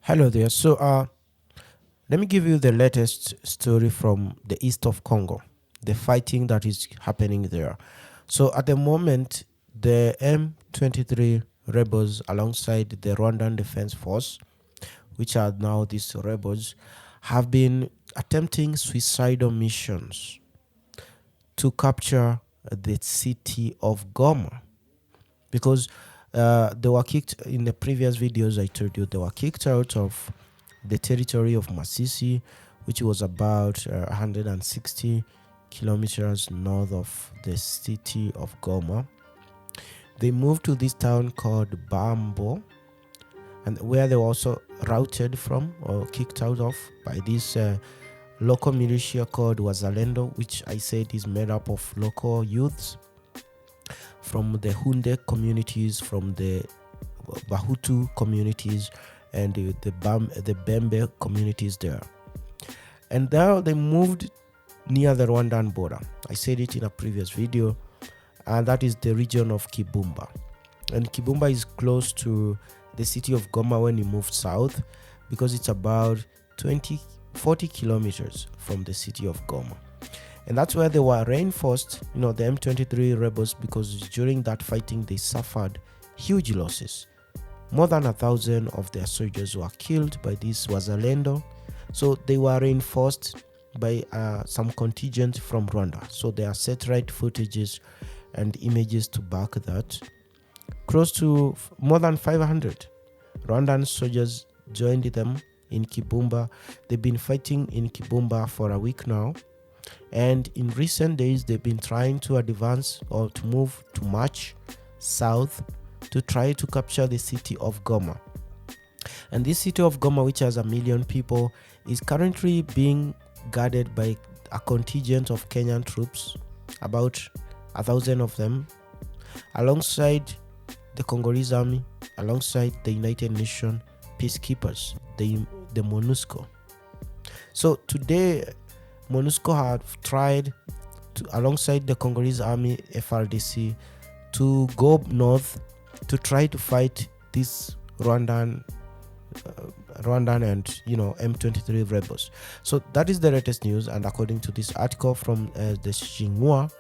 Hello there. Let me give you the latest story from the east of Congo, the fighting that is happening there. So, at the moment, the M23 rebels, alongside the Rwandan Defense Force, which are now these rebels, have been attempting suicidal missions to capture the city of Goma because they were kicked in the previous videos. I told you they were kicked out of the territory of Masisi, which was about 160 kilometers north of the city of Goma. They moved to this town called Bambo, and where they were also routed from or kicked out of by this local militia called Wazalendo, which I said is made up of local youths from the Hunde communities, from the Bahutu communities, and the Bembe communities there. And there they moved near the Rwandan border. I said it in a previous video, and that is the region of Kibumba. And Kibumba is close to the city of Goma when you move south, because it's about 40 kilometers from the city of Goma. And that's where they were reinforced, the M23 rebels, because during that fighting they suffered huge losses. More than 1,000 of their soldiers were killed by this Wazalendo. So they were reinforced by some contingent from Rwanda. So there are satellite footages and images to back that. Close to more than 500 Rwandan soldiers joined them in Kibumba. They've been fighting in Kibumba for a week now. And in recent days, they've been trying to advance or to march south to try to capture the city of Goma. And this city of Goma, which has 1 million people, is currently being guarded by a contingent of Kenyan troops, about 1,000 of them, alongside the Congolese army, alongside the United Nations peacekeepers, the Monusco. So today, Monusco have tried alongside the Congolese army FRDC to go north to try to fight this Rwandan and M23 rebels. So that is the latest news, and according to this article from the Xinhua,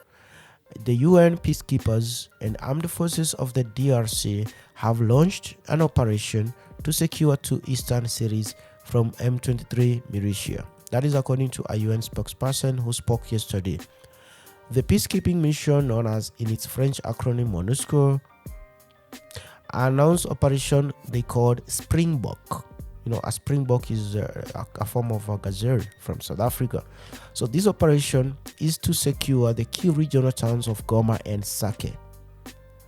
the UN peacekeepers and armed forces of the DRC have launched an operation to secure 2 eastern cities from M23 militia. That is according to a UN spokesperson who spoke yesterday. The peacekeeping mission, known as in its French acronym Monusco, announced operation they called Springbok. A Springbok is a form of a gazelle from South Africa. So this operation is to secure the key regional towns of Goma and Sake.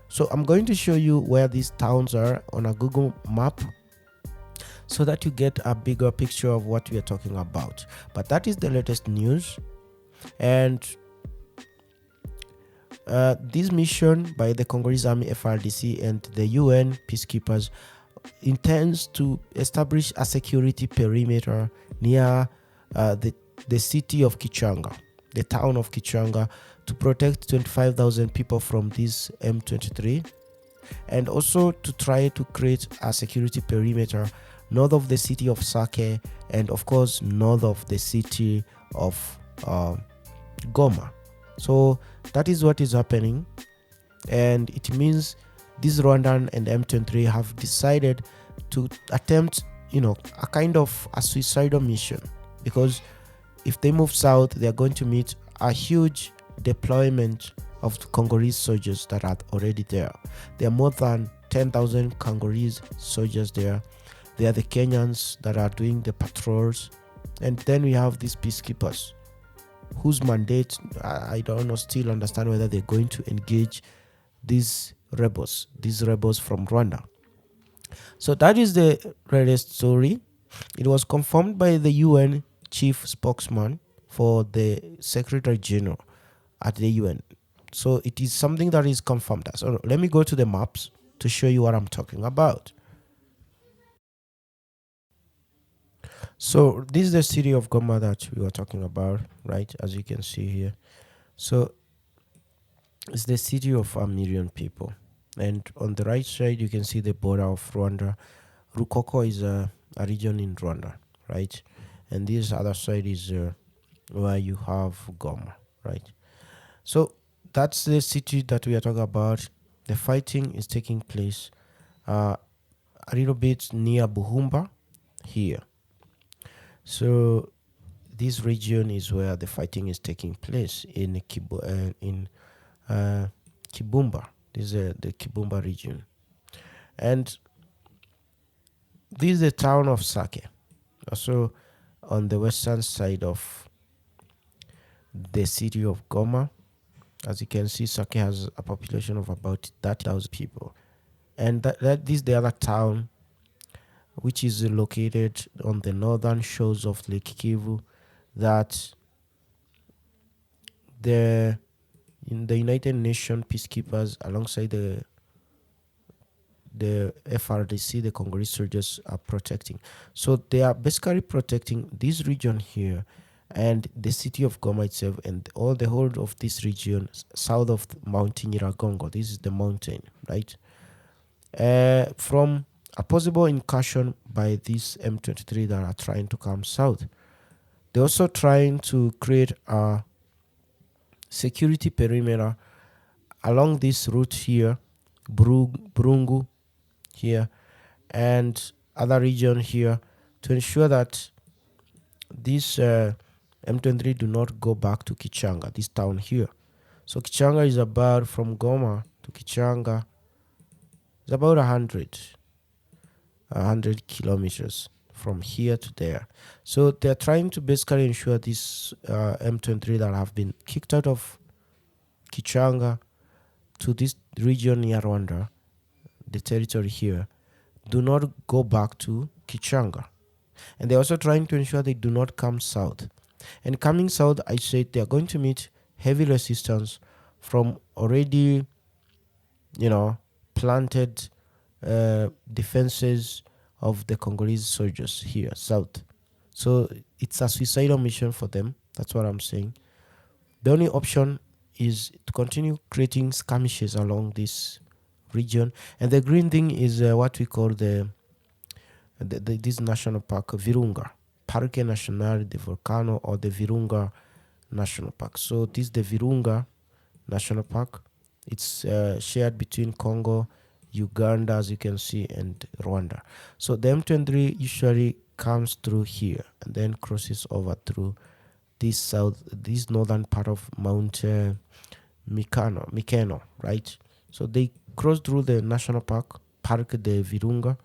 So I'm going to show you where these towns are on a Google map, so that you get a bigger picture of what we are talking about. But that is the latest news. And this mission by the Congolese Army FRDC and the UN peacekeepers intends to establish a security perimeter near the city of Kichanga, the town of Kichanga, to protect 25,000 people from this M23, and also to try to create a security perimeter north of the city of Sake, and of course north of the city of Goma. So that is what is happening, and it means this Rwandan and M23 have decided to attempt a kind of a suicidal mission, because if they move south, they are going to meet a huge deployment of Congolese soldiers that are already there. There are more than 10,000 Congolese soldiers there. They are the Kenyans that are doing the patrols. And then we have these peacekeepers whose mandate, I don't know, still understand whether they're going to engage these rebels from Rwanda. So that is the latest story. It was confirmed by the UN chief spokesman for the Secretary-General at the UN. So it is something that is confirmed. So let me go to the maps to show you what I'm talking about. So this is the city of Goma that we were talking about, right? As you can see here. So it's the city of 1 million people. And on the right side, you can see the border of Rwanda. Rukoko is a a region in Rwanda, right? And this other side is where you have Goma, right? So that's the city that we are talking about. The fighting is taking place a little bit near Buhumba here. So this region is where the fighting is taking place in Kibumba. This is the Kibumba region. And this is the town of Sake, also on the western side of the city of Goma. As you can see, Sake has a population of about 30,000 people. And that this is the other town, which is located on the northern shores of Lake Kivu, that in the United Nations peacekeepers alongside the FRDC, the Congolese soldiers, are protecting. So they are basically protecting this region here and the city of Goma itself and all the whole of this region south of Mount Nyiragongo. This is the mountain, right? From a possible incursion by these M23 that are trying to come south. They're also trying to create a security perimeter along this route here, Burungu here, and other region here, to ensure that these M23 do not go back to Kichanga, this town here. So Kichanga is about, from Goma to Kichanga, it's about 100 kilometers from here to there. So they're trying to basically ensure these M23 that have been kicked out of Kichanga to this region near Rwanda, the territory here, do not go back to Kichanga. And they're also trying to ensure they do not come south. And coming south, I said they're going to meet heavy resistance from already, planted defenses of the Congolese soldiers here south. So it's a suicidal mission for them. That's what I'm saying. The only option is to continue creating skirmishes along this region. And the green thing is what we call this national park, Virunga, Parque Nacional de Volcano, or the Virunga National Park. So this is the Virunga National Park. It's shared between Congo, Uganda, as you can see, and Rwanda. So the M23 usually comes through here and then crosses over through this northern part of Mount Mikeno, right? So they cross through the national park, Parque de Virunga,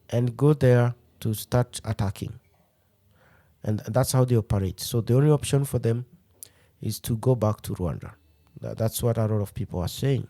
and go there to start attacking. And that's how they operate. So the only option for them is to go back to Rwanda. That's what a lot of people are saying.